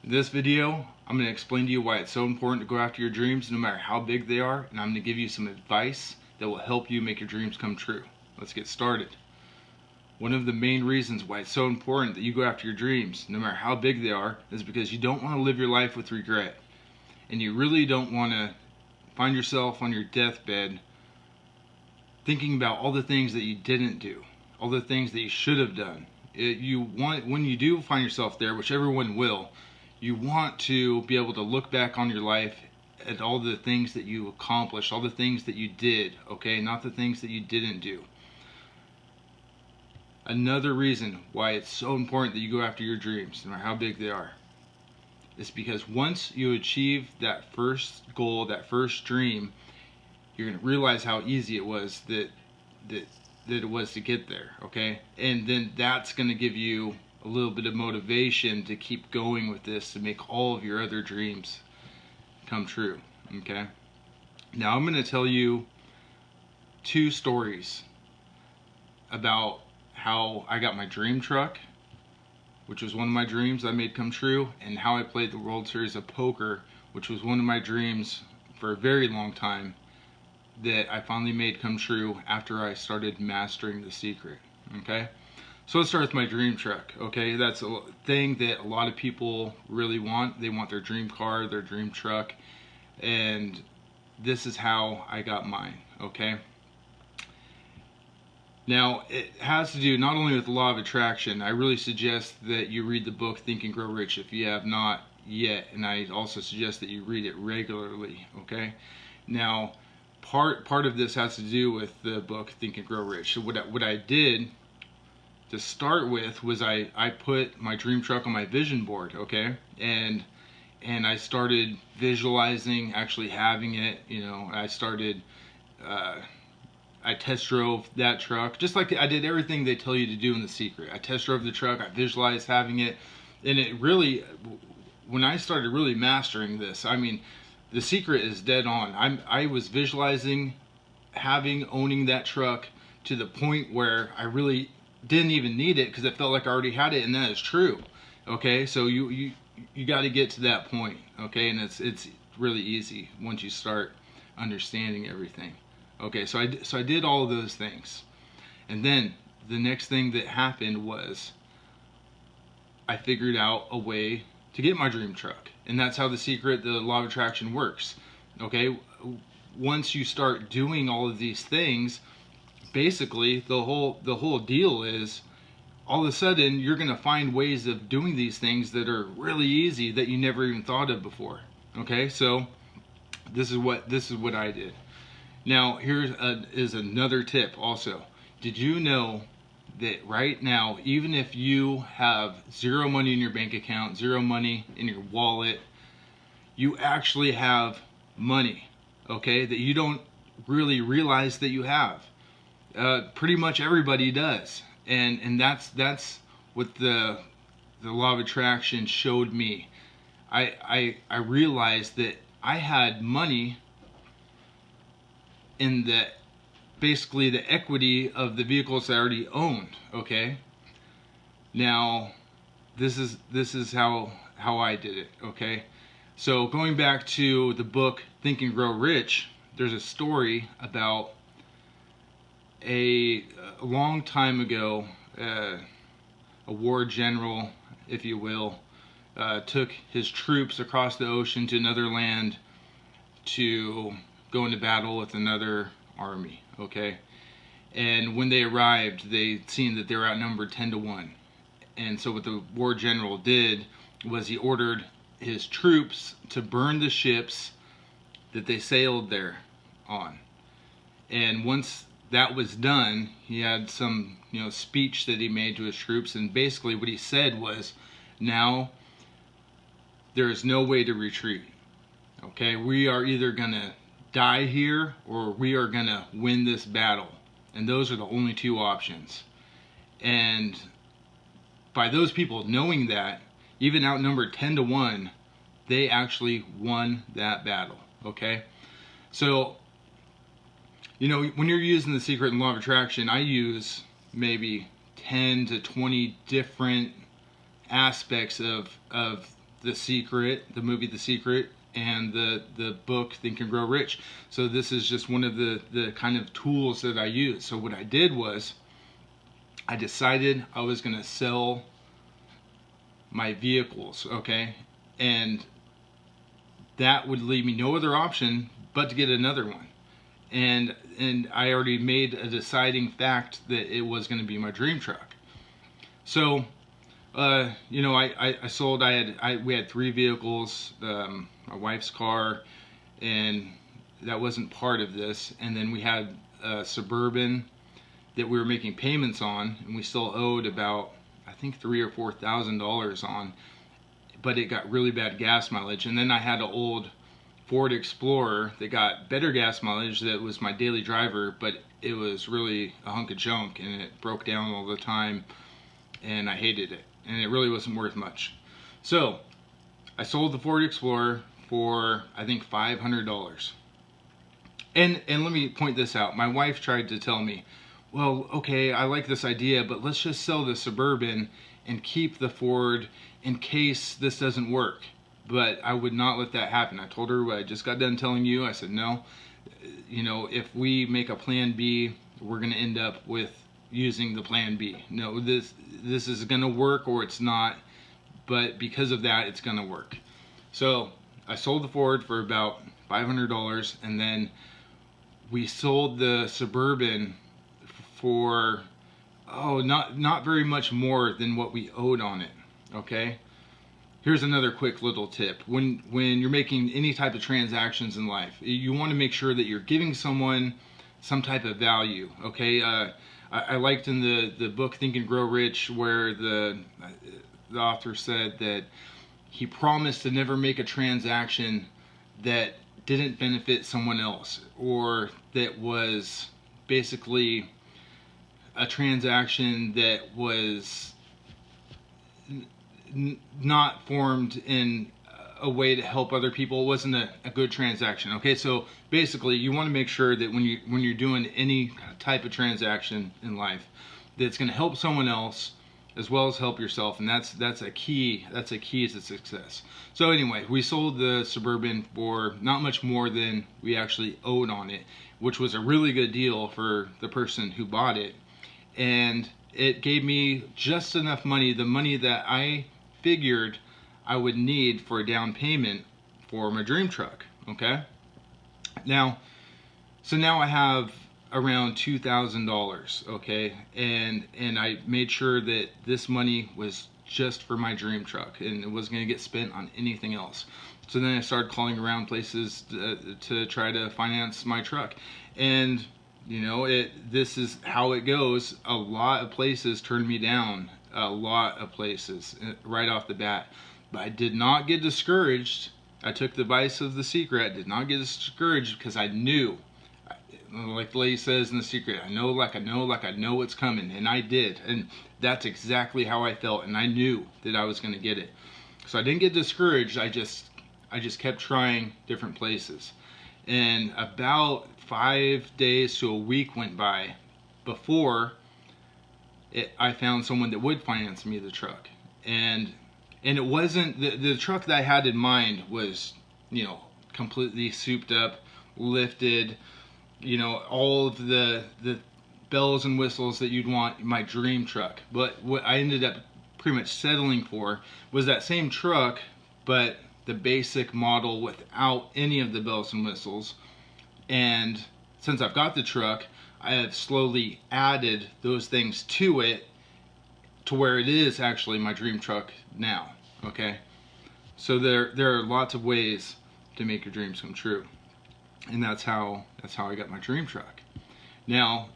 In this video, I'm going to explain to you why it's so important to go after your dreams no matter how big they are, and I'm going to give you some advice that will help you make your dreams come true. Let's get started. One of the main reasons why it's so important that you go after your dreams, no matter how big they are, is because you don't want to live your life with regret. And you really don't want to find yourself on your deathbed thinking about all the things that you didn't do, all the things that you should have done. When you do find yourself there, which everyone will, you want to be able to look back on your life at all the things that you accomplished, all the things that you did, okay? Not the things that you didn't do. Another reason why it's so important that you go after your dreams, no matter how big they are, is because once you achieve that first goal, that first dream, you're going to realize how easy it was that it was to get there, okay? And then that's going to give you a little bit of motivation to keep going with this, to make all of your other dreams come true, okay? Now I'm going to tell you two stories about how I got my dream truck, which was one of my dreams I made come true, and how I played the World Series of Poker, which was one of my dreams for a very long time that I finally made come true after I started mastering the secret, okay? So let's start with my dream truck, okay? That's a thing that a lot of people really want. They want their dream car, their dream truck, and this is how I got mine, okay? Now, it has to do not only with the law of attraction. I really suggest that you read the book Think and Grow Rich if you have not yet, and I also suggest that you read it regularly, okay? Now, part of this has to do with the book Think and Grow Rich. So what I did to start with was I put my dream truck on my vision board, okay? And I started visualizing actually having it, you know. I test drove that truck, just like I did everything they tell you to do in The Secret. I test drove the truck, I visualized having it, and it really, when I started really mastering this, I mean, The Secret is dead on. I was visualizing owning that truck to the point where I really didn't even need it because it felt like I already had it, and that is true, okay? So you got to get to that point, okay? And it's really easy once you start understanding everything. Okay, so I did all of those things. And then the next thing that happened was I figured out a way to get my dream truck. And that's how the law of attraction works. Okay, once you start doing all of these things, basically the whole deal is all of a sudden you're going to find ways of doing these things that are really easy that you never even thought of before. Okay, so this is what I did. Now, is another tip also. Did you know that right now, even if you have zero money in your bank account, zero money in your wallet, you actually have money, okay, that you don't really realize that you have? Pretty much everybody does. And that's what the law of attraction showed me. I realized that I had money in basically the equity of the vehicles that I already owned, okay? Now, this is how I did it, okay? So going back to the book Think and Grow Rich, there's a story about a long time ago, a war general, if you will, took his troops across the ocean to another land to go into battle with another army, okay? And when they arrived, they seen that they were outnumbered 10-1. And so what the war general did was he ordered his troops to burn the ships that they sailed there on. And once that was done, he had some, speech that he made to his troops, and basically what he said was, now there is no way to retreat. Okay, we are either gonna die here or we are gonna win this battle, and those are the only two options. And by those people knowing that, even outnumbered 10-1, they actually won that battle, okay? So, when you're using The Secret and Law of Attraction, I use maybe 10 to 20 different aspects of The Secret, the movie The Secret, and the book Think and Grow Rich. So this is just one of the kind of tools that I use. So what I did was I decided I was going to sell my vehicles, okay? And that would leave me no other option but to get another one. And I already made a deciding fact that it was going to be my dream truck. So you know, I sold. We had 3 vehicles, my wife's car, and that wasn't part of this. And then we had a Suburban that we were making payments on, and we still owed about, I think, $3,000 or $4,000 on, but it got really bad gas mileage. And then I had an old Ford Explorer that got better gas mileage, that was my daily driver, but it was really a hunk of junk, and it broke down all the time, and I hated it, and it really wasn't worth much. So I sold the Ford Explorer for, I think, $500. And let me point this out. My wife tried to tell me, well, okay, I like this idea, but let's just sell the Suburban and keep the Ford in case this doesn't work. But I would not let that happen. I told her what I just got done telling you. I said, no, you know, if we make a plan B, we're going to end up with using the plan B. No, this is going to work or it's not, but because of that, it's going to work. So I sold the Ford for about $500, and then we sold the Suburban for, not very much more than what we owed on it. Okay. Here's another quick little tip. When you're making any type of transactions in life, you want to make sure that you're giving someone some type of value. Okay. I liked in the book Think and Grow Rich where the author said that he promised to never make a transaction that didn't benefit someone else, or that was basically a transaction that was not formed in a way to help other people. It wasn't a good transaction. Okay, so basically you want to make sure that when you're doing any type of transaction in life, that it's going to help someone else as well as help yourself, and that's a key to success. So anyway, we sold the Suburban for not much more than we actually owed on it, which was a really good deal for the person who bought it, and it gave me just enough money, the money that I figured I would need for a down payment for my dream truck. Okay, now I have around $2,000. Okay, and I made sure that this money was just for my dream truck, and it wasn't going to get spent on anything else. So then I started calling around places to try to finance my truck, and you know, this is how it goes. A lot of places turned me down, a lot of places right off the bat. But I did not get discouraged. I took the advice of The Secret. I did not get discouraged because I knew, like the lady says in The Secret, I know what's coming, and I did. And that's exactly how I felt, and I knew that I was going to get it. So I didn't get discouraged. I just kept trying different places. And about 5 days to a week went by before I found someone that would finance me the truck. And it wasn't, the truck that I had in mind was, you know, completely souped up, lifted, you know, all of the bells and whistles that you'd want in my dream truck. But what I ended up pretty much settling for was that same truck, but the basic model without any of the bells and whistles. And since I've got the truck, I have slowly added those things to it to where it is actually my dream truck now. Okay, so there are lots of ways to make your dreams come true, and that's how I got my dream truck. Now,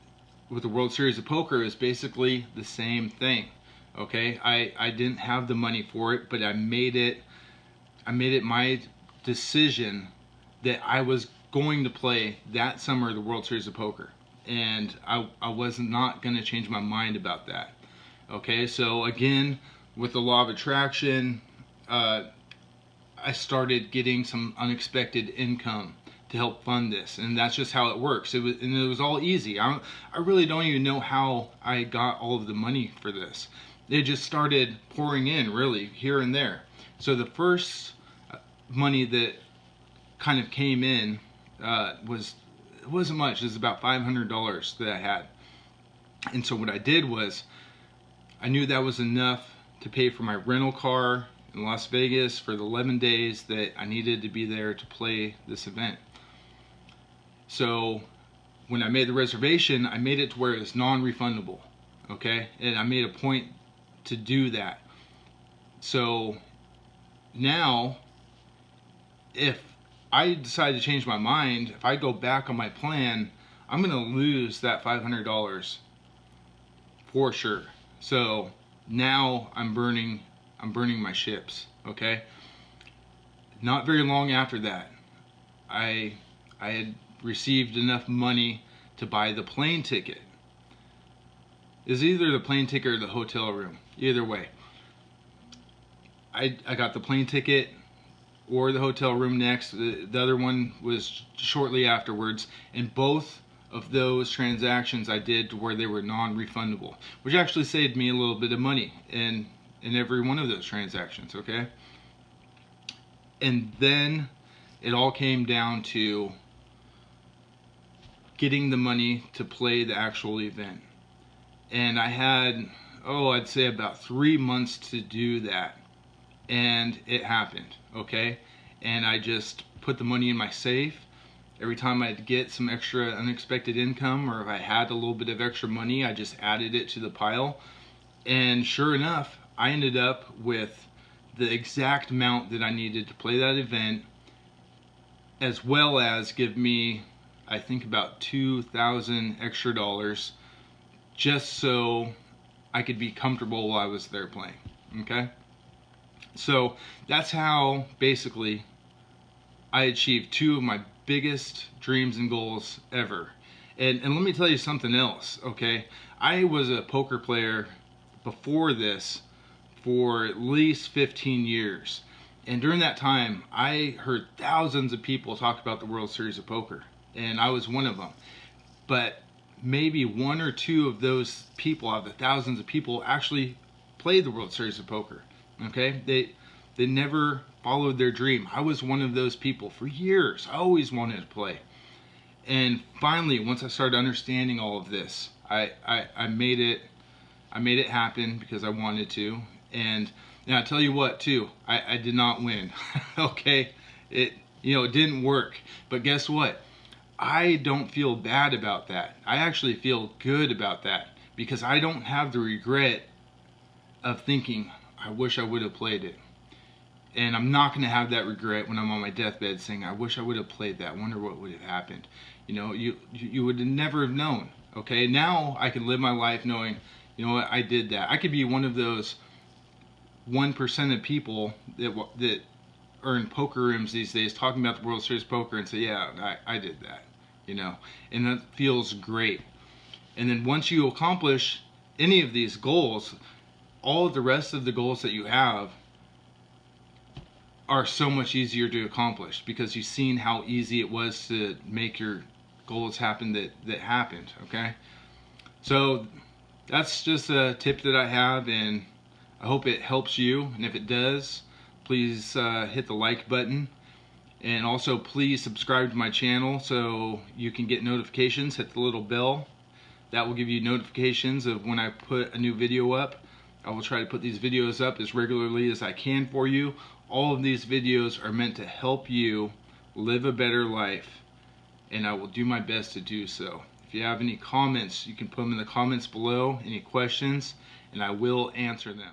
with the World Series of Poker, is basically the same thing. Okay, I didn't have the money for it, but I made it my decision that I was going to play that summer the World Series of Poker, and I was not going to change my mind about that. Okay, so again, with the law of attraction, I started getting some unexpected income to help fund this, and that's just how it works. It was all easy. I really don't even know how I got all of the money for this. It just started pouring in, really, here and there. So the first money that kind of came in it wasn't much. It was about $500 that I had. And so what I did was, I knew that was enough to pay for my rental car in Las Vegas for the 11 days that I needed to be there to play this event. So when I made the reservation, I made it to where it was non-refundable, okay? And I made a point to do that. So now, if I decide to change my mind, if I go back on my plan, I'm gonna lose that $500 for sure. So now I'm burning my ships, okay? Not very long after that, I had received enough money to buy the plane ticket. It's either the plane ticket or the hotel room, either way. I got the plane ticket or the hotel room next. The other one was shortly afterwards, and both of those transactions I did to where they were non-refundable, which actually saved me a little bit of money in every one of those transactions, okay? And then it all came down to getting the money to play the actual event. And I had, I'd say about 3 months to do that. And it happened, okay? And I just put the money in my safe. Every time I'd get some extra unexpected income, or if I had a little bit of extra money, I just added it to the pile. And sure enough, I ended up with the exact amount that I needed to play that event, as well as give me, I think, about $2,000 extra dollars, just so I could be comfortable while I was there playing, okay? So that's how basically I achieved 2 of my biggest dreams and goals ever. And let me tell you something else, okay? I was a poker player before this for at least 15 years. And during that time, I heard thousands of people talk about the World Series of Poker. And I was one of them. But maybe 1 or 2 of those people out of the thousands of people actually played the World Series of Poker. Okay? They never followed their dream. I was one of those people for years. I always wanted to play. And finally, once I started understanding all of this, I made it happen because I wanted to. And I tell you what too, I did not win. Okay? It didn't work. But guess what? I don't feel bad about that. I actually feel good about that, because I don't have the regret of thinking, I wish I would have played it. And I'm not going to have that regret when I'm on my deathbed saying, I wish I would have played that. I wonder what would have happened. You would never have known. Okay, now I can live my life knowing, you know what, I did that. I could be one of those 1% of people that are in poker rooms these days talking about the World Series of Poker and say, yeah, I did that. And that feels great. And then once you accomplish any of these goals, all of the rest of the goals that you have are so much easier to accomplish, because you've seen how easy it was to make your goals happen that happened, okay? So that's just a tip that I have, and I hope it helps you. And if it does, please hit the like button. And also, please subscribe to my channel so you can get notifications. Hit the little bell. That will give you notifications of when I put a new video up. I will try to put these videos up as regularly as I can for you. All of these videos are meant to help you live a better life, and I will do my best to do so. If you have any comments, you can put them in the comments below, any questions, and I will answer them.